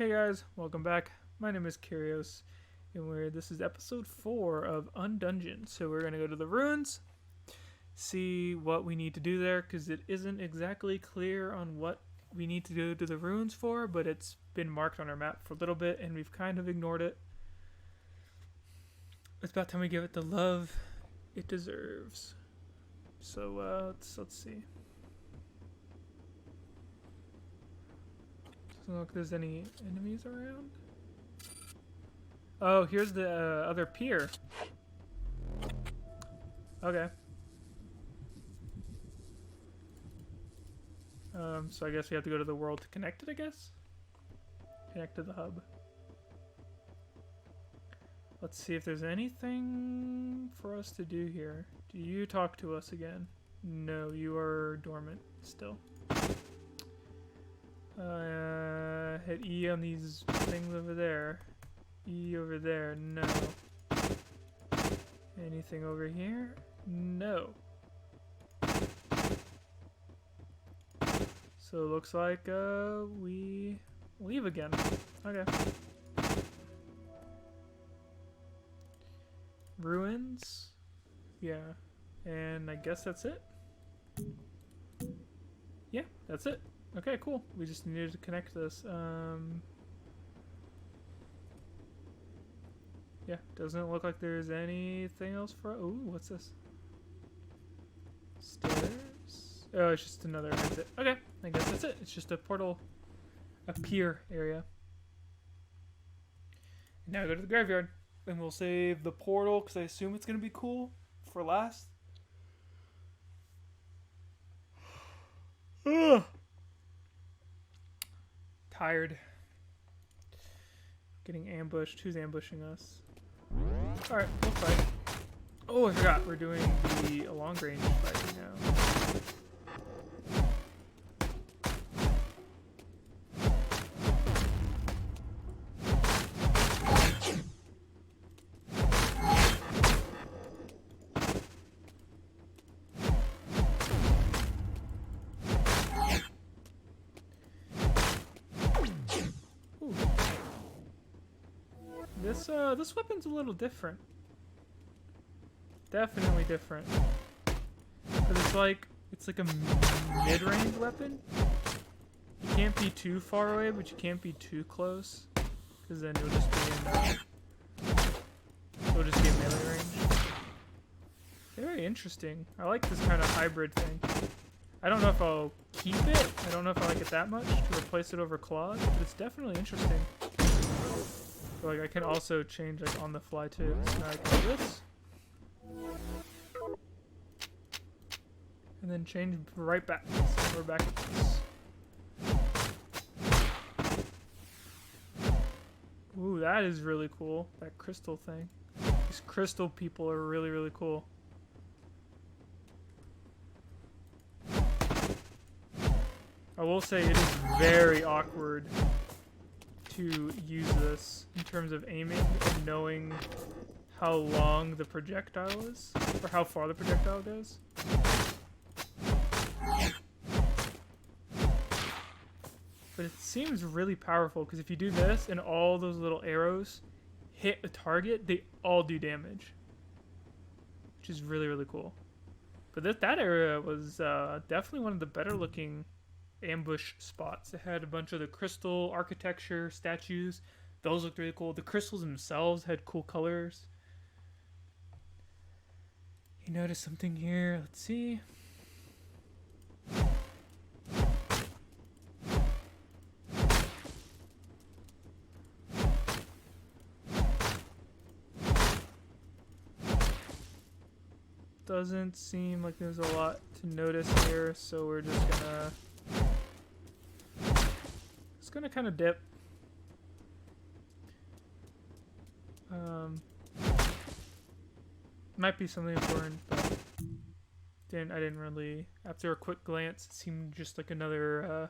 Hey guys, welcome back. My name is Kyrios, and this is episode 4 of Undungeon. So we're gonna go to the ruins, see what we need to do there, because it isn't exactly clear on what we need to go to the ruins for, but it's been marked on our map for a little bit, and we've kind of ignored it. It's about time we give it the love it deserves. So let's see. Doesn't look like there's any enemies around. Oh, here's the other pier. Okay. So I guess we have to go to the world to connect it, I guess? Connect to the hub. Let's see if there's anything for us to do here. Do you talk to us again? No, you are dormant still. Hit E on these things over there. E over there, no. Anything over here? No. So it looks like we leave again. Okay. Ruins? Yeah. And I guess that's it? Yeah, that's it. Okay, cool. We just needed to connect this. Yeah, doesn't look like there's anything else for... Ooh, what's this? Stairs? Oh, it's just another exit. Okay, I guess that's it. It's just a portal, a pier area. And now go to the graveyard. And we'll save the portal, because I assume it's going to be cool, for last. Ugh. Tired. Getting ambushed. Who's ambushing us? Alright, we'll fight. Oh, I forgot. We're doing the long range fighting now. This weapon's a little different. Definitely different. Because it's like a mid-range weapon. You can't be too far away, but you can't be too close. Because then you'll just be in melee range. Very interesting. I like this kind of hybrid thing. I don't know if I'll keep it. I don't know if I like it that much to replace it over claws, but it's definitely interesting. Like I can also change like on the fly too. So now I can do this. And then change right back. So we're back at this. Ooh, that is really cool. That crystal thing. These crystal people are really, really cool. I will say it is very awkward to use this in terms of aiming and knowing how long the projectile is, or how far the projectile goes. But it seems really powerful, because if you do this and all those little arrows hit a target, they all do damage. Which is really, really cool. But that area was definitely one of the better looking ambush spots. It had a bunch of the crystal architecture statues. Those looked really cool. The crystals themselves had cool colors. You notice something here? Let's see. Doesn't seem like there's a lot to notice here, so we're just gonna kind of dip. Might be something important, but I didn't really. After a quick glance, it seemed just like another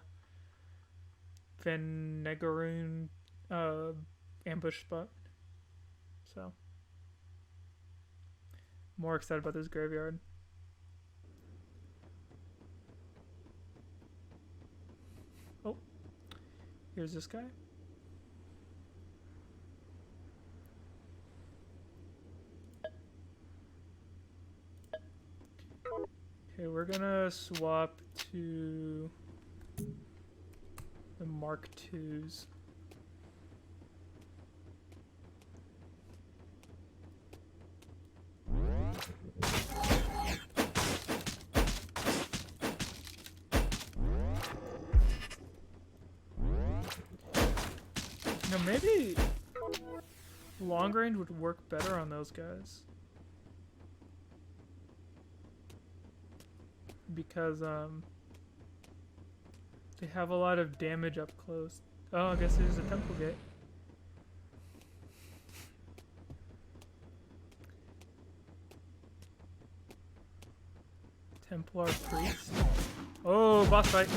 Venegaroon ambush spot. So, more excited about this graveyard. Oh, here's this guy. we're gonna swap to the Mark IIs. Now maybe long range would work better on those guys. Because they have a lot of damage up close. Oh, I guess there's a temple gate. Templar priest. Oh, boss fight.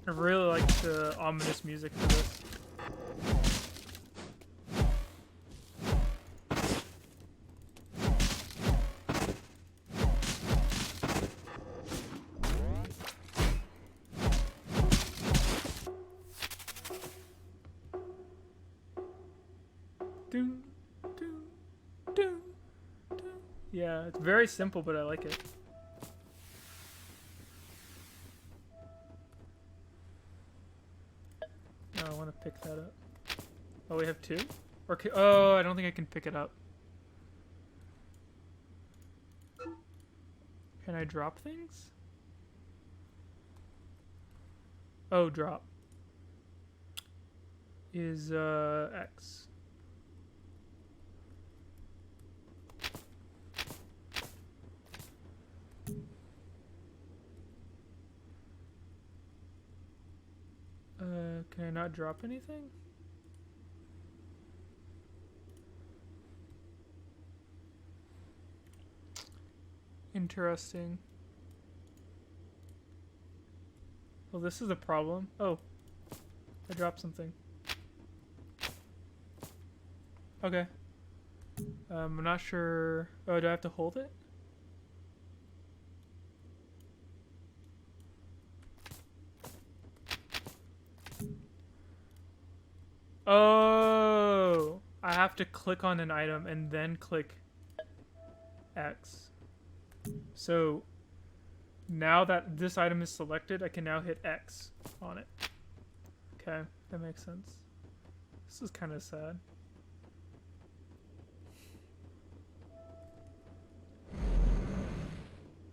I really like the ominous music for this. Doom, doom, doom, doom. Yeah, it's very simple, but I like it. Oh, I want to pick that up. Oh, we have two? Or oh, I don't think I can pick it up. Can I drop things? Oh, drop. Is, X. Can I not drop anything? Interesting. Well, this is a problem. Oh, I dropped something. Okay. I'm not sure. Oh, do I have to hold it? Oh, I have to click on an item and then click X. So now that this item is selected, I can now hit X on it. Okay, that makes sense. This is kind of sad.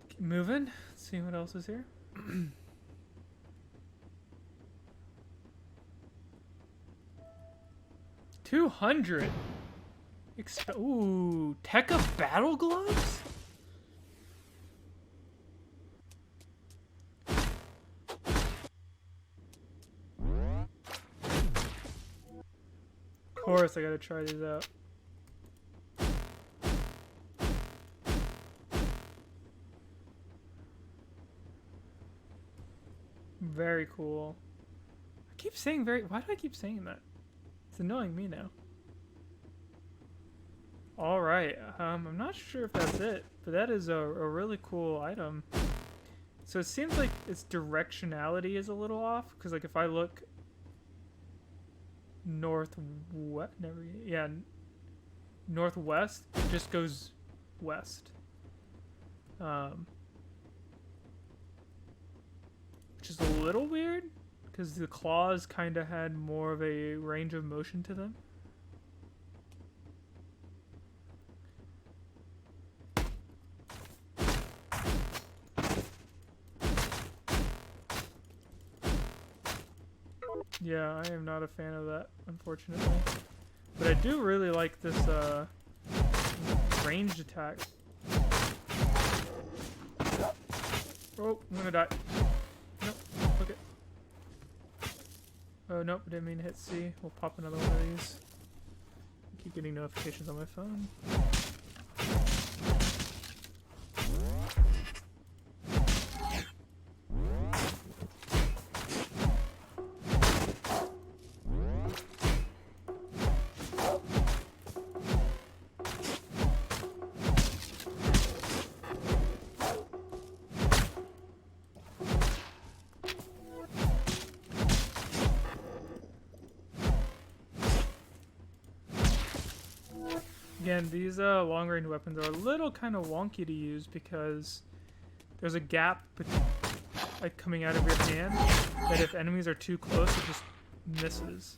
Keep moving. Let's see what else is here. 200. Ooh, Tekka battle gloves? Of course, I gotta try these out. Very cool. I keep saying very. Why do I keep saying that? It's annoying me now. Alright, I'm not sure if that's it, but that is a really cool item. So it seems like its directionality is a little off, because like if I look northwest, northwest, it just goes west. Which is a little weird, because the claws kind of had more of a range of motion to them. Yeah, I am not a fan of that, unfortunately. But I do really like this ranged attack. Oh, I'm gonna die. Nope, look it. Oh, nope, I didn't mean to hit C. We'll pop another one of these. I keep getting notifications on my phone. Again, these long-range weapons are a little kind of wonky to use because there's a gap like coming out of your hand that if enemies are too close, it just misses.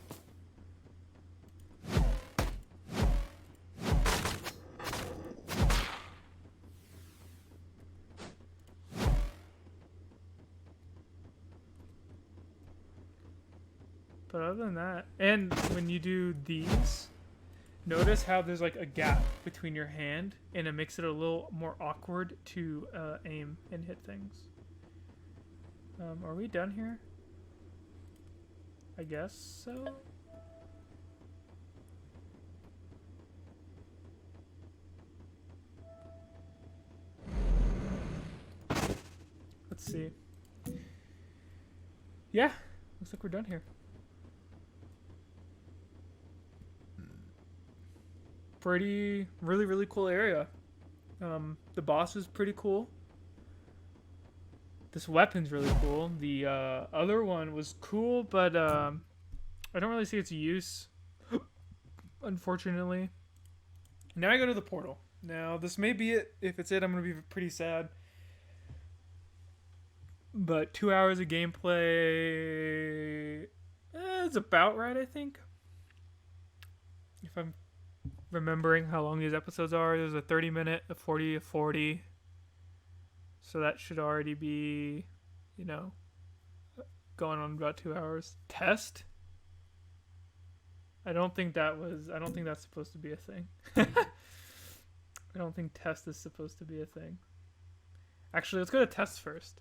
But other than that, and when you do these, notice how there's like a gap between your hand, and it makes it a little more awkward to aim and hit things. Are we done here? I guess so. Let's see. Yeah, looks like we're done here. Pretty, really cool area. The boss is pretty cool. This weapon's really cool. The other one was cool, but I don't really see its use, unfortunately. Now I go to the portal. Now, this may be it. If it's it, I'm going to be pretty sad. But 2 hours of gameplay is about right, I think. If I'm remembering how long these episodes are, there's a 30-minute, a 40, a 40. So that should already be, you know, going on about 2 hours. Test? I don't think that's supposed to be a thing. I don't think test is supposed to be a thing. Actually, let's go to test first.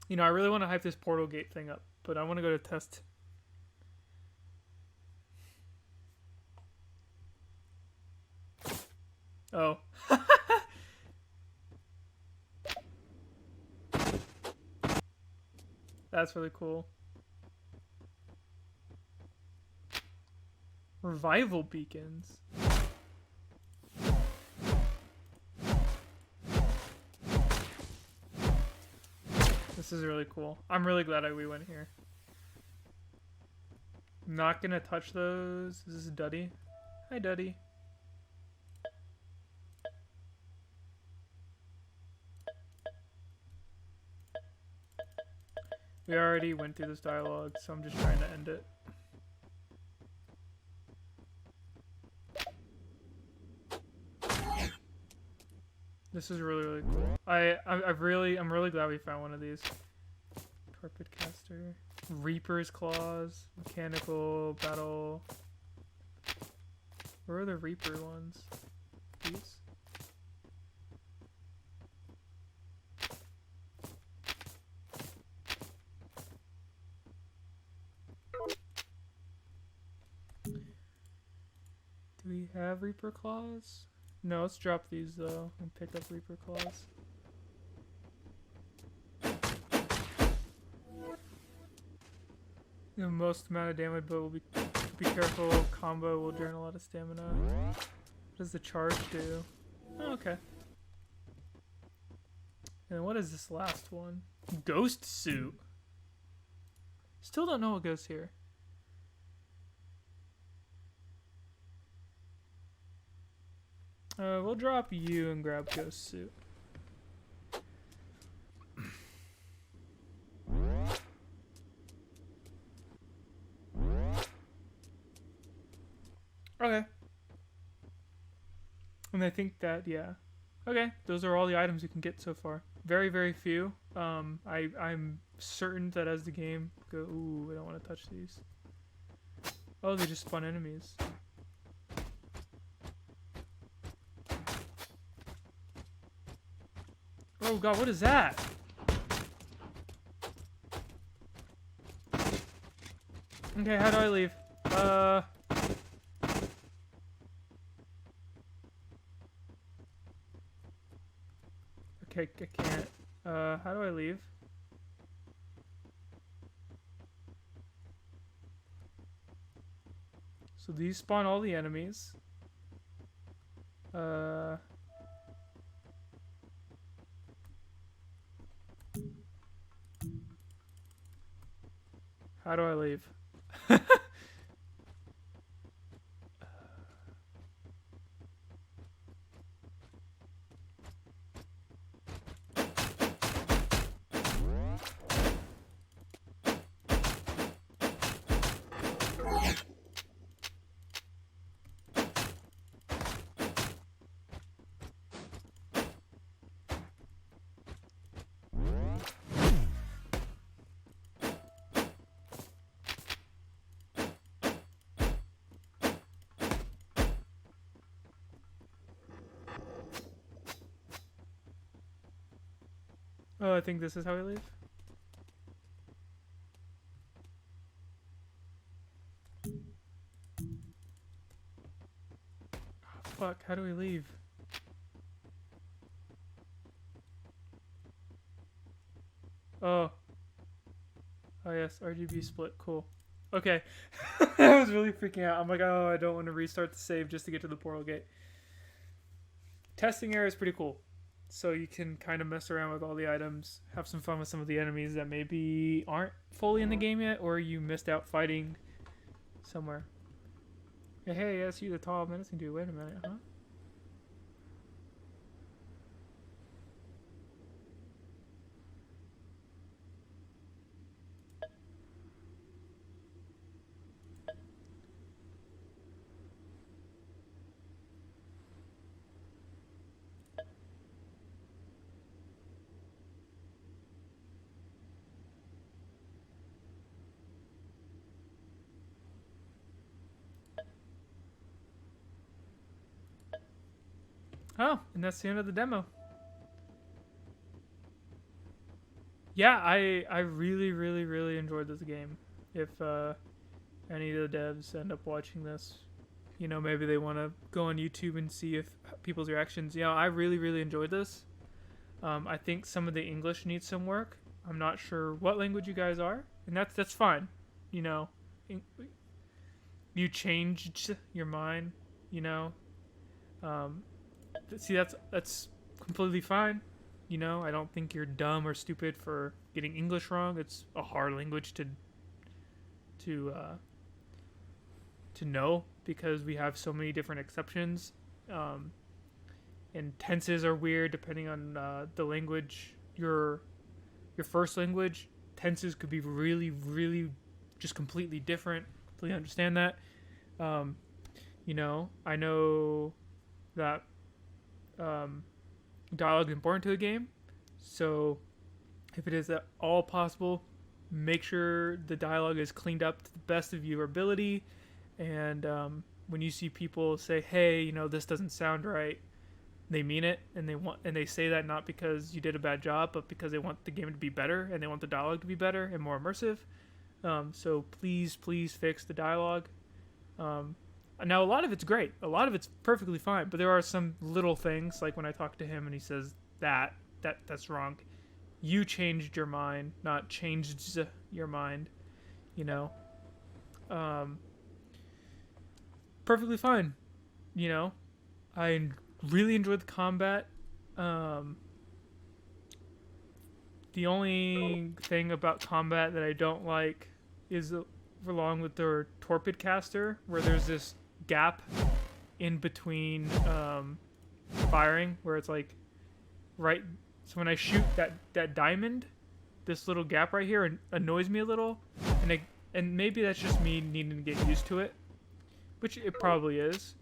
You know, I really want to hype this portal gate thing up, but I want to go to test. Oh. That's really cool. Revival beacons. This is really cool. I'm really glad we went here. I'm not gonna touch those. This is Duddy. Hi, Duddy. We already went through this dialogue, so I'm just trying to end it. This is really cool. I'm really glad we found one of these. Torpid caster, Reaper's claws, mechanical battle. Where are the Reaper ones? These. Do we have Reaper claws? No, let's drop these though and pick up Reaper claws. The most amount of damage, but we'll be careful. Combo will drain a lot of stamina. What does the charge do? Oh, okay. And what is this last one? Ghost suit. Still don't know what goes here. We'll drop you and grab Ghost Suit. Okay. And I think that, yeah. Okay, those are all the items you can get so far. Very few. I'm certain that as the game go... Ooh, I don't want to touch these. Oh, they just spawn enemies. Oh god, what is that? Okay, how do I leave? Okay, I can't. How do I leave? So these spawn all the enemies. How do I leave? Oh, I think this is how we leave. Oh, fuck, how do we leave? Oh. Oh yes, RGB split. Cool. Okay. I was really freaking out. I'm like, oh, I don't want to restart the save just to get to the portal gate. Testing area is pretty cool. So you can kind of mess around with all the items, have some fun with some of the enemies that maybe aren't fully in the game yet, or you missed out fighting somewhere. Hey, yes, you the tall menacing dude. Wait a minute, huh? Oh, and that's the end of the demo. Yeah, I really really enjoyed this game. If any of the devs end up watching this, you know, maybe they want to go on YouTube and see if people's reactions. You know, I really enjoyed this. I think some of the English needs some work. I'm not sure what language you guys are, and that's fine. You know, you changed your mind. You know, um, see that's completely fine. You know, I don't think you're dumb or stupid for getting English wrong. It's a hard language to uh, to know because we have so many different exceptions. And tenses are weird depending on the language. Your first language tenses could be really just completely different. Completely understand that. Um, you know, I know that dialogue is important to the game, so if it is at all possible, make sure the dialogue is cleaned up to the best of your ability. And when you see people say, "Hey, you know, this doesn't sound right," they mean it, and they say that not because you did a bad job, but because they want the game to be better and they want the dialogue to be better and more immersive. So please fix the dialogue. Now a lot of it's great, a lot of it's perfectly fine, but there are some little things like when I talk to him and he says that's wrong. You changed your mind, not changed your mind. You know, perfectly fine. You know, I really enjoyed the combat. Um, the only thing about combat that I don't like is along with their torpid caster, where there's this gap in between firing, where it's like right. So when I shoot that diamond, this little gap right here annoys me a little, and maybe that's just me needing to get used to it, which it probably is.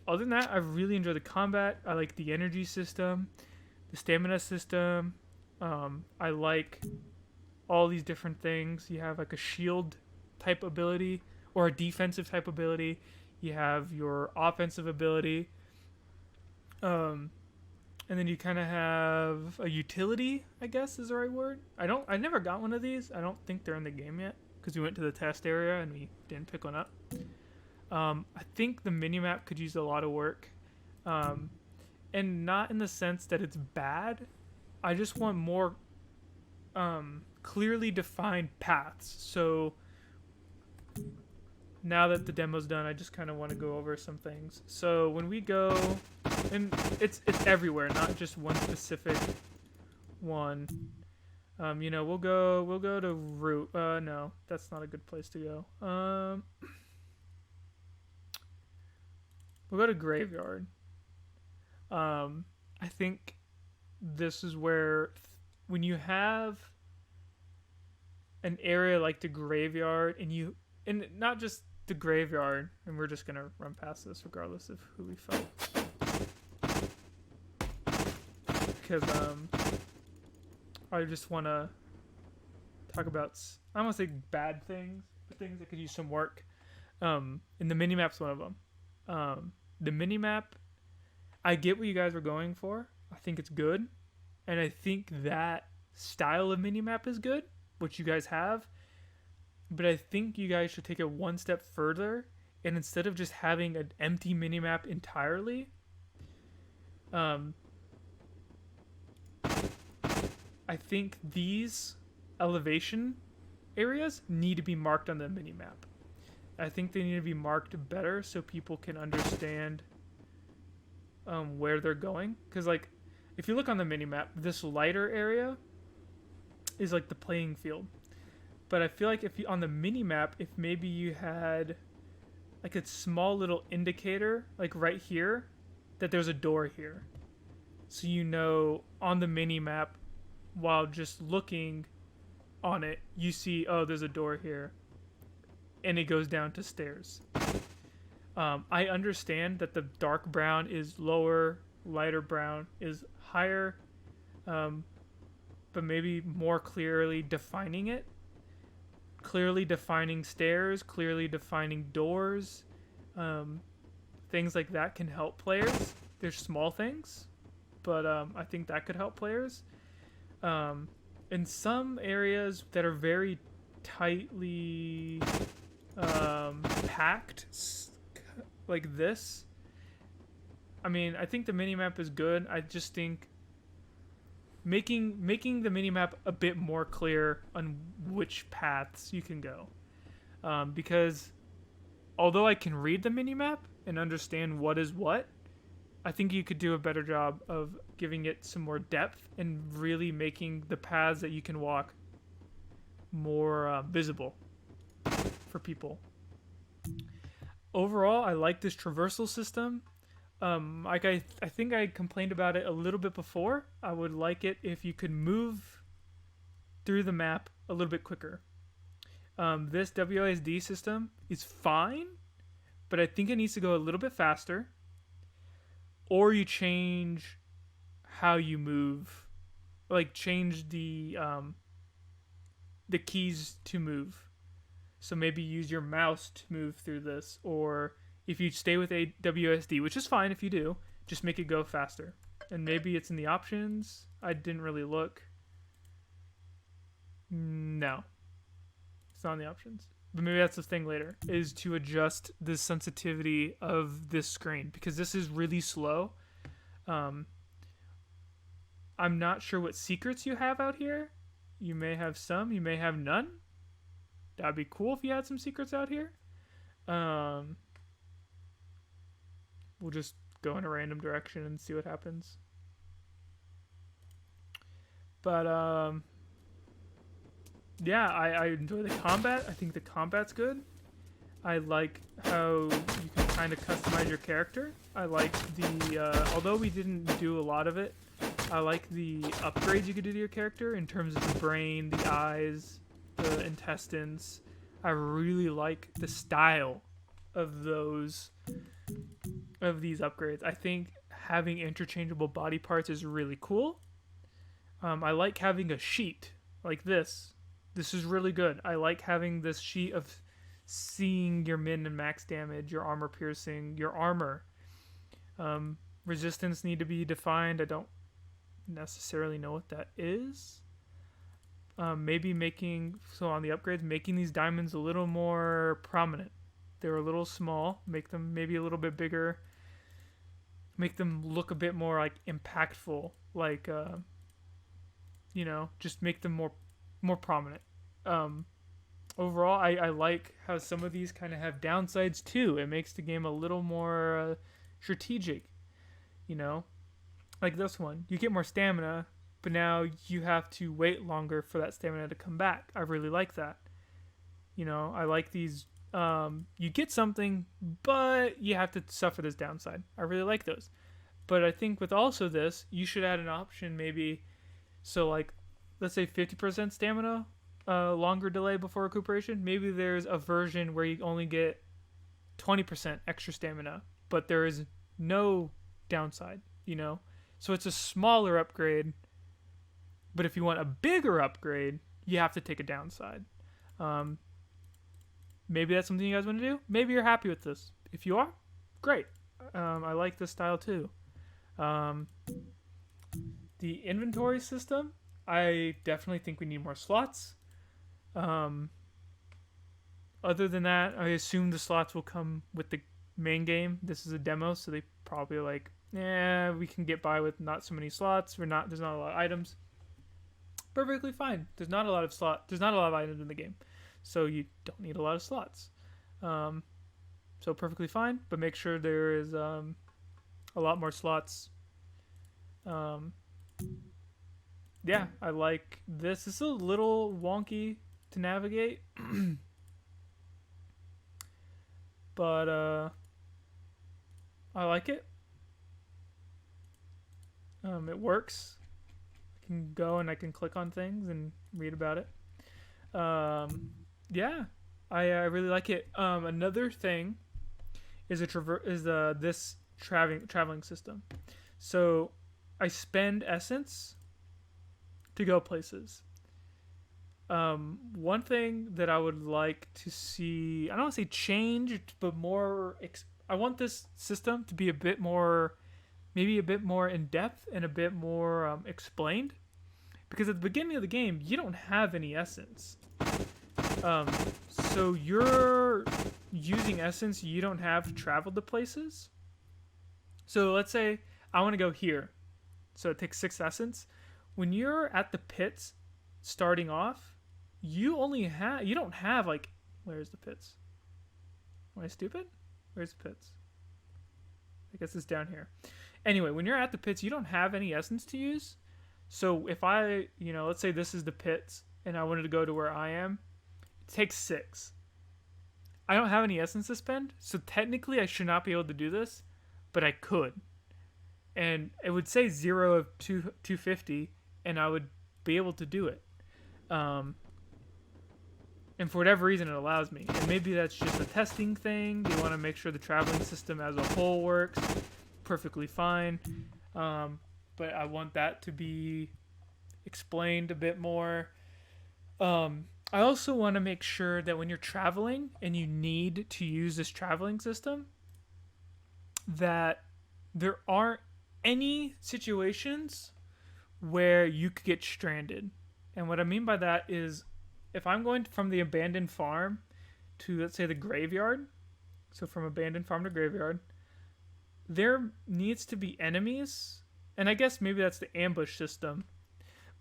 Other than that, I really enjoy the combat. I like the energy system, the stamina system. I like all these different things. You have like a shield type ability or a defensive type ability. You have your offensive ability. And then you kind of have a utility, I guess is the right word. I never got one of these. I don't think they're in the game yet because we went to the test area and we didn't pick one up. I think the minimap could use a lot of work. And not in the sense that it's bad. I just want more clearly defined paths. So now that the demo's done, I just kind of want to go over some things. So when we go, and it's everywhere, not just one specific one. You know, we'll go to route. No, that's not a good place to go. We'll go to graveyard. I think this is where when you have an area like the graveyard and not just the graveyard, and we're just gonna run past this regardless of who we fight, because I just want to talk about, I don't want to say bad things, but things that could use some work. And the minimap's one of them. The minimap, I get what you guys were going for. I think it's good, and I think that style of minimap is good, which you guys have, but I think you guys should take it one step further, and instead of just having an empty minimap entirely, um, I think these elevation areas need to be marked on the minimap. I think they need to be marked better so people can understand where they're going. Because, like, if you look on the minimap, this lighter area is like the playing field. But I feel like if you on the minimap, if maybe you had like a small little indicator, like right here, that there's a door here. So you know on the minimap, while just looking on it, you see, oh, there's a door here. And it goes down to stairs. I understand that the dark brown is lower, lighter brown is higher, but maybe more clearly defining it. Clearly defining stairs, clearly defining doors, things like that can help players. There's small things, but I think that could help players. In some areas that are very tightly packed, like this, I mean, I think the minimap is good. I just think making the minimap a bit more clear on which paths you can go, because although I can read the minimap and understand what is what, I think you could do a better job of giving it some more depth and really making the paths that you can walk more visible for people. Overall, I like this traversal system. Like I think I complained about it a little bit before. I would like it if you could move through the map a little bit quicker. This WASD system is fine, but I think it needs to go a little bit faster. Or you change how you move, like change the keys to move. So maybe use your mouse to move through this, or if you stay with a WSD, which is fine if you do, just make it go faster. And maybe it's in the options. I didn't really look. No, it's not in the options. But maybe that's the thing later, is to adjust the sensitivity of this screen, because this is really slow. I'm not sure what secrets you have out here. You may have some, you may have none. That'd be cool if you had some secrets out here. We'll just go in a random direction and see what happens. But yeah, I enjoy the combat. I think the combat's good. I like how you can kind of customize your character. I like the, although we didn't do a lot of it, I like the upgrades you could do to your character in terms of the brain, the eyes, the intestines. I really like the style of these upgrades. I think having interchangeable body parts is really cool. I like having a sheet like this. This is really good. I like having this sheet of seeing your min and max damage, your armor piercing, your armor. Resistance need to be defined. I don't necessarily know what that is. Maybe making, so on the upgrades, making these diamonds a little more prominent. They're a little small. Make them maybe a little bit bigger. Make them look a bit more like impactful. Like, just make them more prominent. Overall, I like how some of these kind of have downsides too. It makes the game a little more strategic. Like this one. You get more stamina, but now you have to wait longer for that stamina to come back. I really like that. I like these. You get something, but you have to suffer this downside. I really like those. But I think with also this, you should add an option maybe. So like, let's say 50% stamina, longer delay before recuperation. Maybe there's a version where you only get 20% extra stamina, but there is no downside, So it's a smaller upgrade, but if you want a bigger upgrade, you have to take a downside. Maybe that's something you guys want to do. Maybe you're happy with this. If you are, great. I like this style too. The inventory system I definitely think we need more slots. Um, Other than that, I assume the slots will come with the main game. This is a demo, so they probably like, yeah, we can get by with not so many slots. There's not a lot of items. Perfectly fine. There's not a lot of items in the game, so you don't need a lot of slots. Um, so perfectly fine, but make sure there is a lot more slots. Um, yeah, I like this. It's a little wonky to navigate, but I like it. It works. I can go and I can click on things and read about it. Yeah, I really like it. Another thing is this traveling system. So I spend essence to go places. One thing that I would like to see, I don't want to say change, but more. I want this system to be a bit more, maybe a bit more in depth and a bit more explained. Because at the beginning of the game, you don't have any essence. Um, so you're using essence you don't have to travel to places. So let's say I want to go here. So it takes 6 essence. When you're at the pits starting off, you don't have like, where's the pits? Am I stupid? Where's the pits? I guess it's down here. Anyway, when you're at the pits, you don't have any essence to use. So if I, let's say this is the pits and I wanted to go to where I am, it takes 6. I don't have any essence to spend, so technically I should not be able to do this, but I could. And it would say 0 of 250, and I would be able to do it. And for whatever reason, it allows me. And maybe that's just a testing thing. They want to make sure the traveling system as a whole works perfectly fine. But I want that to be explained a bit more. I also want to make sure that when you're traveling and you need to use this traveling system, that there aren't any situations where you could get stranded. And what I mean by that is if I'm going from the abandoned farm to, let's say, the graveyard, so from abandoned farm to graveyard, there needs to be enemies, and I guess maybe that's the ambush system,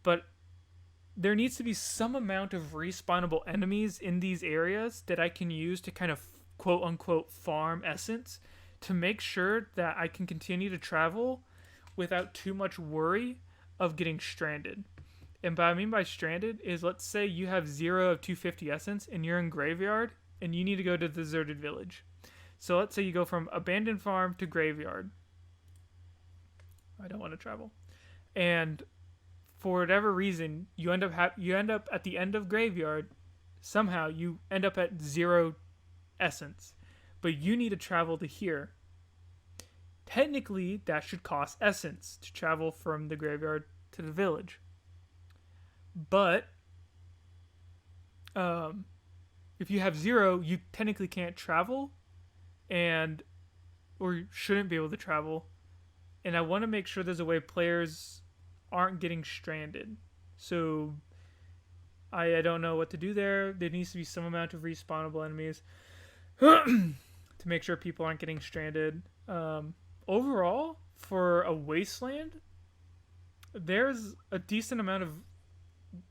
but there needs to be some amount of respawnable enemies in these areas that I can use to kind of quote-unquote farm essence to make sure that I can continue to travel without too much worry of getting stranded. And what I mean by stranded is, let's say you have 0 of 250 essence and you're in graveyard and you need to go to the deserted village. So let's say you go from abandoned farm to graveyard. I don't want to travel. And for whatever reason, you end up at the end of graveyard. Somehow you end up at 0 essence, but you need to travel to here. Technically, that should cost essence to travel from the graveyard to the village. But if you have 0, you technically can't travel, or shouldn't be able to travel. And I want to make sure there's a way players aren't getting stranded. So I don't know what to do there. There needs to be some amount of respawnable enemies to make sure people aren't getting stranded. Overall, for a wasteland, there's a decent amount of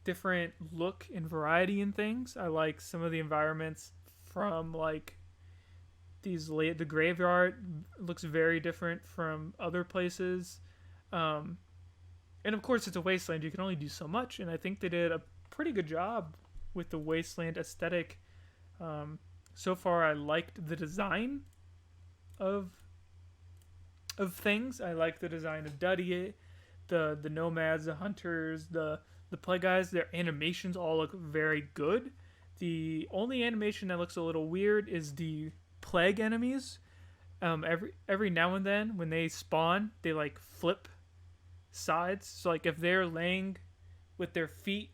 different look and variety in things. I like some of the environments from like the graveyard looks very different from other places. And of course it's a wasteland, you can only do so much, and I think they did a pretty good job with the wasteland aesthetic. So far I liked the design of things. I like the design of Duddy, the nomads, the hunters, the plague guys. Their animations all look very good. The only animation that looks a little weird is the plague enemies. Every now and then when they spawn, they like flip sides. So like if they're laying with their feet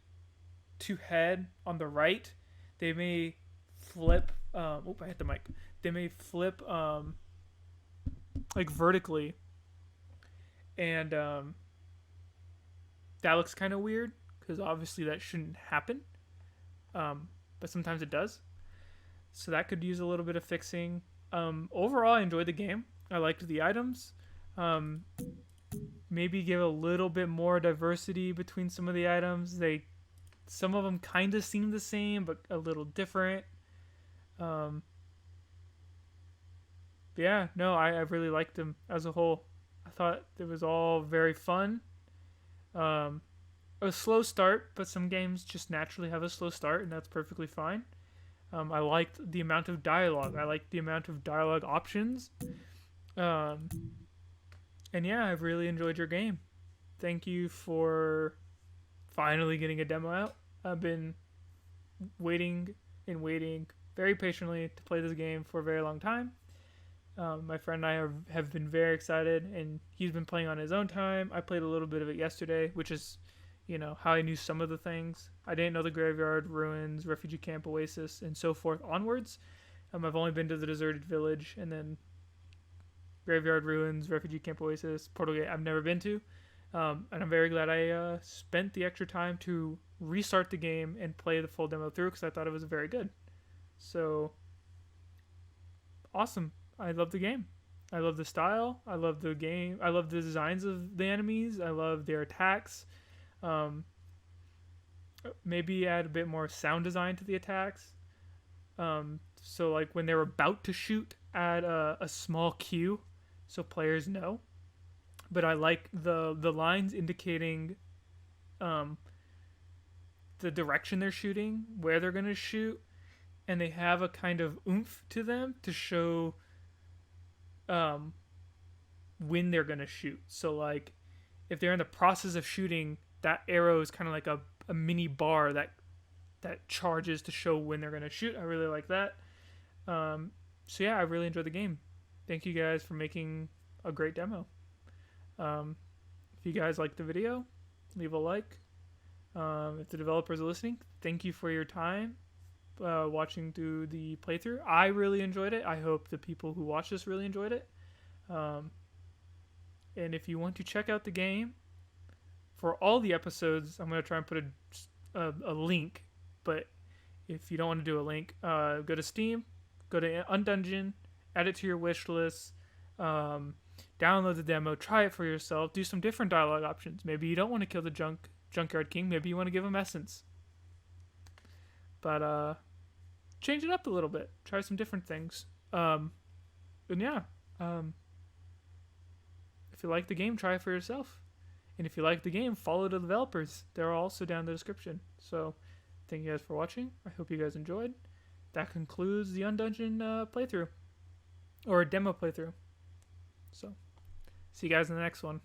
to head on the right, they may flip. I hit the mic. They may flip like vertically, and that looks kind of weird because obviously that shouldn't happen, but sometimes it does. So that could use a little bit of fixing. Overall, I enjoyed the game. I liked the items. Um, Maybe give a little bit more diversity between some of the items. Some of them kind of seem the same, but a little different. Um, yeah, no, I really liked them as a whole. I thought it was all very fun. Um, a slow start, but some games just naturally have a slow start, and that's perfectly fine. I liked the amount of dialogue. I liked the amount of dialogue options. Um, and yeah, I've really enjoyed your game. Thank you for finally getting a demo out. I've been waiting and waiting very patiently to play this game for a very long time. My friend and I have been very excited, and he's been playing on his own time. I played a little bit of it yesterday, which is, how I knew some of the things. I didn't know the graveyard, ruins, refugee camp, oasis, and so forth onwards. I've only been to the deserted village, and then graveyard, ruins, refugee camp, oasis, portal gate I've never been to. And I'm very glad I spent the extra time to restart the game and play the full demo through because I thought it was very good. So, awesome. I love the game. I love the style. I love the game. I love the designs of the enemies. I love their attacks. Maybe add a bit more sound design to the attacks. So like when they're about to shoot, add a small cue so players know. But I like the lines indicating the direction they're shooting, where they're going to shoot, and they have a kind of oomph to them to show when they're going to shoot. So like if they're in the process of shooting, that arrow is kind of like a mini bar that charges to show when they're going to shoot. I really like that. So yeah, I really enjoyed the game. Thank you guys for making a great demo. If you guys liked the video, leave a like. If the developers are listening, thank you for your time watching through the playthrough. I really enjoyed it. I hope the people who watch this really enjoyed it. And if you want to check out the game, for all the episodes, I'm going to try and put a link. But if you don't want to do a link, go to Steam, go to Undungeon, add it to your wish list, download the demo, try it for yourself, do some different dialogue options. Maybe you don't want to kill the Junkyard King. Maybe you want to give him essence. But change it up a little bit. Try some different things. And yeah, if you like the game, try it for yourself. And if you like the game, follow the developers. They're also down in the description. So thank you guys for watching. I hope you guys enjoyed. That concludes the Undungeon playthrough. Or demo playthrough. So see you guys in the next one.